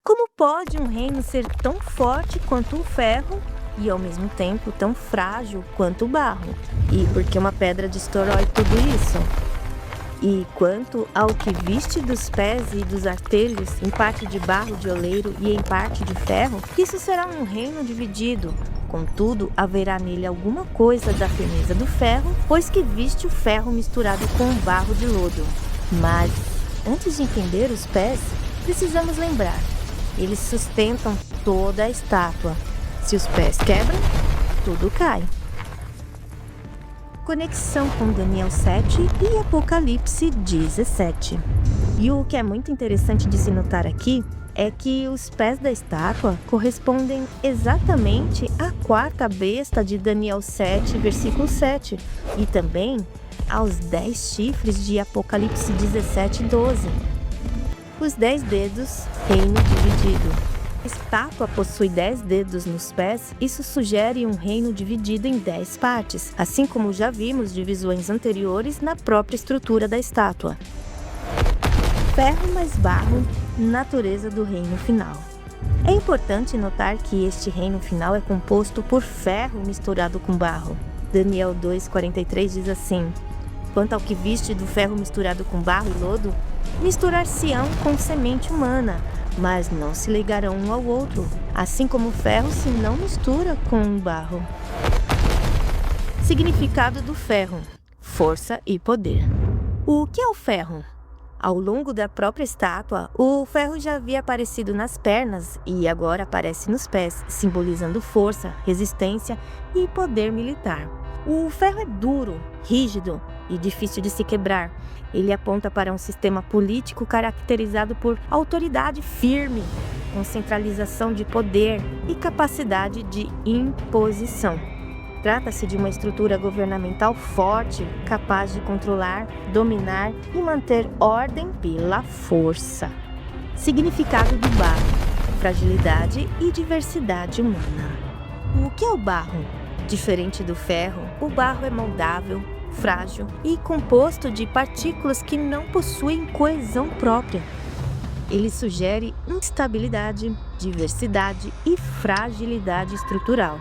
Como pode um reino ser tão forte quanto o ferro e ao mesmo tempo tão frágil quanto o barro? E por que uma pedra destrói tudo isso? E quanto ao que viste dos pés e dos artelhos, em parte de barro de oleiro e em parte de ferro, isso será um reino dividido. Contudo, haverá nele alguma coisa da firmeza do ferro, pois que viste o ferro misturado com o barro de lodo. Mas, antes de entender os pés, precisamos lembrar. Eles sustentam toda a estátua. Se os pés quebram, tudo cai. Conexão com Daniel 7 e Apocalipse 17. E o que é muito interessante de se notar aqui é que os pés da estátua correspondem exatamente à quarta besta de Daniel 7, versículo 7, e também aos 10 chifres de Apocalipse 17, 12. Os 10 dedos, reino dividido. A estátua possui 10 dedos nos pés, isso sugere um reino dividido em 10 partes, assim como já vimos divisões anteriores na própria estrutura da estátua. Ferro mais barro, natureza do reino final. É importante notar que este reino final é composto por ferro misturado com barro. Daniel 2,43 diz assim: quanto ao que viste do ferro misturado com barro e lodo, misturar-se-ão com semente humana, mas não se ligarão um ao outro, assim como o ferro se não mistura com o barro. Significado do ferro: força e poder. O que é o ferro? Ao longo da própria estátua, o ferro já havia aparecido nas pernas e agora aparece nos pés, simbolizando força, resistência e poder militar. O ferro é duro, rígido e difícil de se quebrar. Ele aponta para um sistema político caracterizado por autoridade firme, com centralização de poder e capacidade de imposição. Trata-se de uma estrutura governamental forte, capaz de controlar, dominar e manter ordem pela força. Significado do barro: fragilidade e diversidade humana. O que é o barro? Diferente do ferro, o barro é moldável, frágil e composto de partículas que não possuem coesão própria. Ele sugere instabilidade, diversidade e fragilidade estrutural.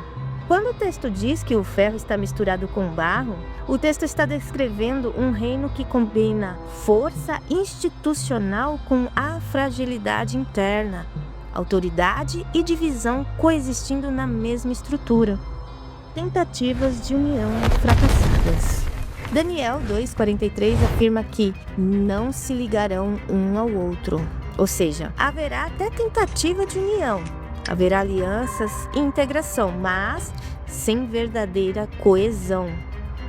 Quando o texto diz que o ferro está misturado com barro, o texto está descrevendo um reino que combina força institucional com a fragilidade interna, autoridade e divisão coexistindo na mesma estrutura. Tentativas de união fracassadas. Daniel 2,43 afirma que não se ligarão um ao outro, ou seja, haverá até tentativa de união. Haverá alianças e integração, mas sem verdadeira coesão.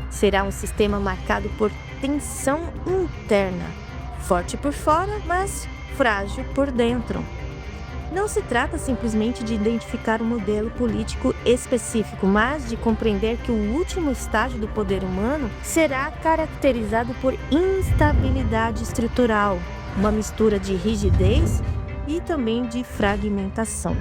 Será um sistema marcado por tensão interna, forte por fora, mas frágil por dentro. Não se trata simplesmente de identificar um modelo político específico, mas de compreender que o último estágio do poder humano será caracterizado por instabilidade estrutural, uma mistura de rigidez e também de fragmentação.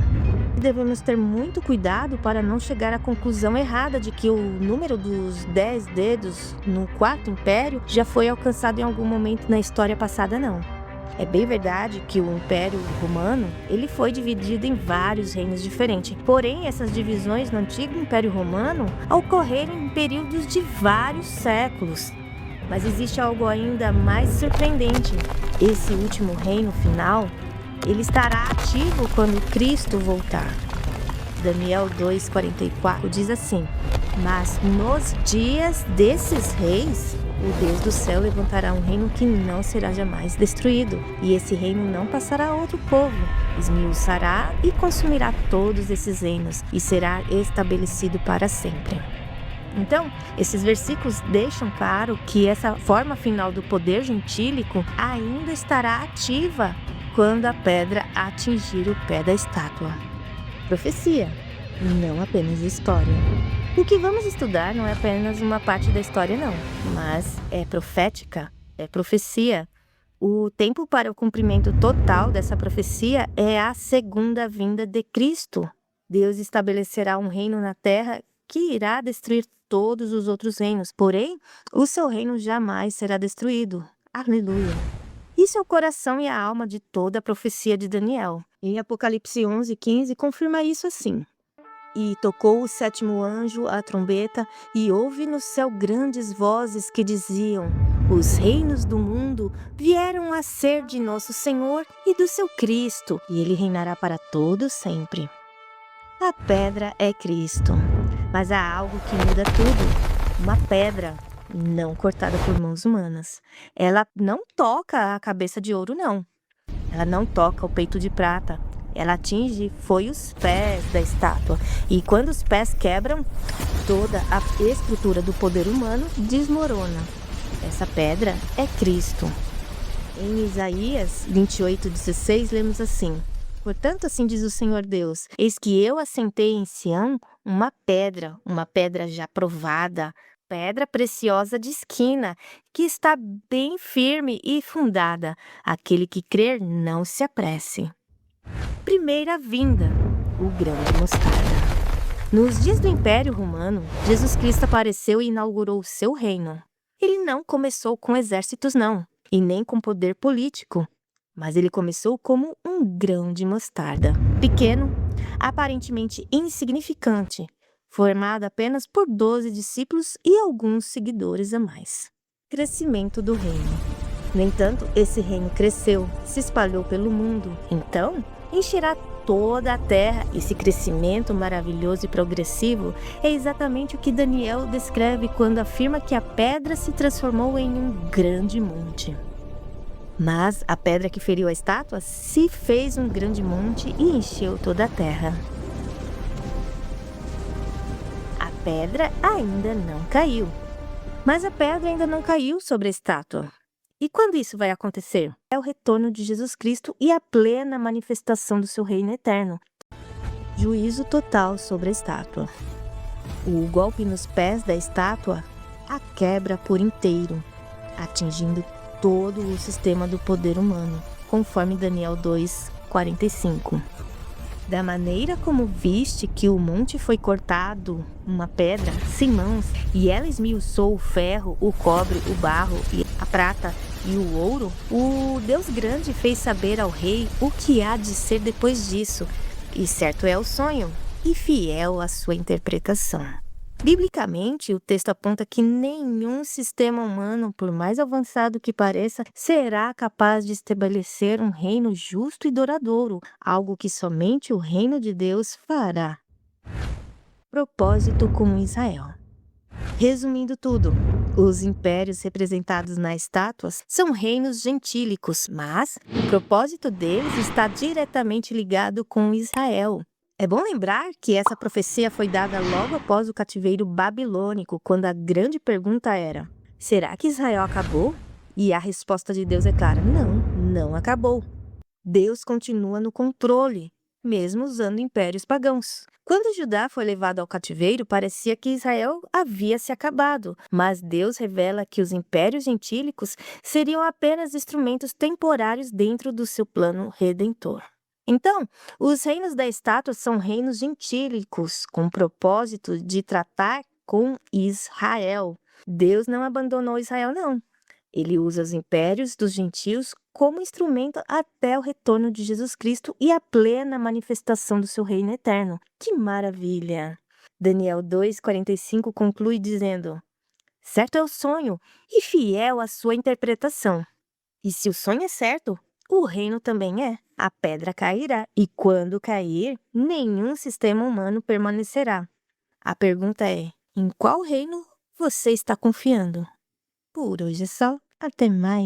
Devemos ter muito cuidado para não chegar à conclusão errada de que o número dos 10 dedos no Quarto Império já foi alcançado em algum momento na história passada, não. É bem verdade que o Império Romano ele foi dividido em vários reinos diferentes. Porém, essas divisões no antigo Império Romano ocorreram em períodos de vários séculos. Mas existe algo ainda mais surpreendente. Esse último reino final, ele estará ativo quando Cristo voltar. Daniel 2,44 diz assim: mas nos dias desses reis, o Deus do céu levantará um reino que não será jamais destruído, e esse reino não passará a outro povo. Esmiuçará e consumirá todos esses reinos, e será estabelecido para sempre. Então, esses versículos deixam claro que essa forma final do poder gentílico ainda estará ativa quando a pedra atingir o pé da estátua. Profecia, não apenas história. O que vamos estudar não é apenas uma parte da história, não, mas é profética, é profecia. O tempo para o cumprimento total dessa profecia é a segunda vinda de Cristo. Deus estabelecerá um reino na terra que irá destruir todos os outros reinos, porém, o seu reino jamais será destruído. Aleluia! Isso é o coração e a alma de toda a profecia de Daniel. Em Apocalipse 11:15 confirma isso assim: E tocou o sétimo anjo a trombeta, e houve no céu grandes vozes que diziam: Os reinos do mundo vieram a ser de nosso Senhor e do seu Cristo, e ele reinará para todo sempre. A pedra é Cristo, mas há algo que muda tudo. Uma pedra não cortada por mãos humanas. Ela não toca a cabeça de ouro, não. Ela não toca o peito de prata. Ela atinge os pés da estátua. E quando os pés quebram, toda a estrutura do poder humano desmorona. Essa pedra é Cristo. Em Isaías 28:16 lemos assim: Portanto, assim diz o Senhor Deus: Eis que eu assentei em Sião uma pedra já provada, pedra preciosa de esquina, que está bem firme e fundada. Aquele que crer não se apresse. Primeira vinda, o grão de mostarda. Nos dias do Império Romano, Jesus Cristo apareceu e inaugurou o seu reino. Ele não começou com exércitos, não, e nem com poder político, mas ele começou como um grão de mostarda, pequeno, aparentemente insignificante, formado apenas por 12 discípulos e alguns seguidores a mais. Crescimento do reino. No entanto, esse reino cresceu, se espalhou pelo mundo. Então, encherá toda a terra. Esse crescimento maravilhoso e progressivo é exatamente o que Daniel descreve quando afirma que a pedra se transformou em um grande monte. Mas a pedra que feriu a estátua se fez um grande monte e encheu toda a terra. A pedra ainda não caiu. Mas a pedra ainda não caiu sobre a estátua. E quando isso vai acontecer? É o retorno de Jesus Cristo e a plena manifestação do seu reino eterno. Juízo total sobre a estátua. O golpe nos pés da estátua a quebra por inteiro, atingindo todo o sistema do poder humano, conforme Daniel 2:45. Da maneira como viste que o monte foi cortado, uma pedra sem mãos, e ela esmiuçou o ferro, o cobre, o barro, e a prata e o ouro, o Deus grande fez saber ao rei o que há de ser depois disso, e certo é o sonho, e fiel a sua interpretação. Biblicamente, o texto aponta que nenhum sistema humano, por mais avançado que pareça, será capaz de estabelecer um reino justo e duradouro, algo que somente o reino de Deus fará. Propósito com Israel. Resumindo tudo, os impérios representados nas estátuas são reinos gentílicos, mas o propósito deles está diretamente ligado com Israel. É bom lembrar que essa profecia foi dada logo após o cativeiro babilônico, quando a grande pergunta era: será que Israel acabou? E a resposta de Deus é clara: não acabou. Deus continua no controle, mesmo usando impérios pagãos. Quando Judá foi levado ao cativeiro, parecia que Israel havia se acabado, mas Deus revela que os impérios gentílicos seriam apenas instrumentos temporários dentro do seu plano redentor. Então, os reinos da estátua são reinos gentílicos, com o propósito de tratar com Israel. Deus não abandonou Israel, não. Ele usa os impérios dos gentios como instrumento até o retorno de Jesus Cristo e a plena manifestação do seu reino eterno. Que maravilha! Daniel 2:45 conclui dizendo: certo é o sonho e fiel a sua interpretação. E se o sonho é certo, o reino também é. A pedra cairá, e quando cair, nenhum sistema humano permanecerá. A pergunta é: em qual reino você está confiando? Por hoje é só. Até mais.